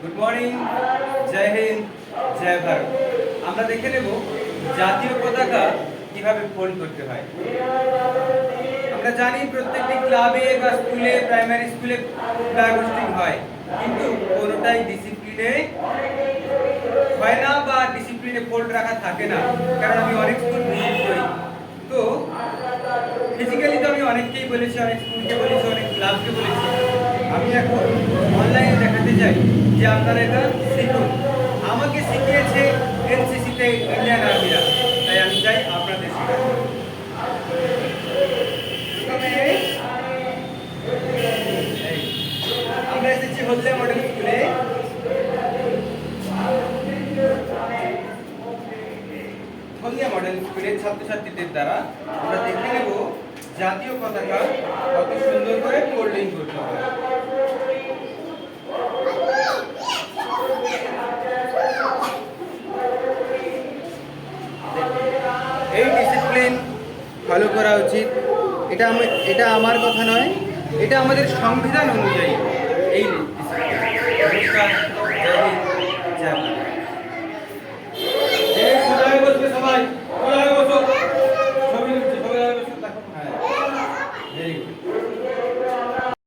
Good morning, জয় হিন্দ, জয় ভারত। আমরা দেখে নেব জাতীয় পতাকা কিভাবে ফোল্ড করতে হয়। আমরা জানি প্রত্যেকটি ক্লাবে বা স্কুলে, প্রাইমারি স্কুলে ফ্ল্যাগ হোস্টিং হয়, কিন্তু কোনোটাই ডিসিপ্লিনে হয় না বা ডিসিপ্লিনে ফোল্ড রাখা থাকে না। কারণ আমি অনেক স্কুল ভিজিট করি, তো ফিজিক্যালি তো আমি অনেককেই বলেছি, অনেক স্কুলকে বলেছি, অনেক ক্লাবকে বলেছি। আমি এখন অনলাইনে দেখাতে চাই যে আপনারা এটা শিখুন। আমাকে শিখিয়েছে এনসিসিতে ইন্ডিয়ান আর্মিরা, তাই আমি চাই আপনাদের শেখাতে। আমরা এসেছি হলদিয়া মডেল স্কুলে। হলদিয়া মডেল স্কুলের ছাত্রছাত্রীদের দ্বারা আমরা দেখে নেব জাতীয় পতাকা কত সুন্দর করে ফোল্ডিং করতে হয়। এই ডিসিপ্লিন ফলো করা উচিত। এটা আমার কথা নয়, এটা আমাদের সংবিধান অনুযায়ী এই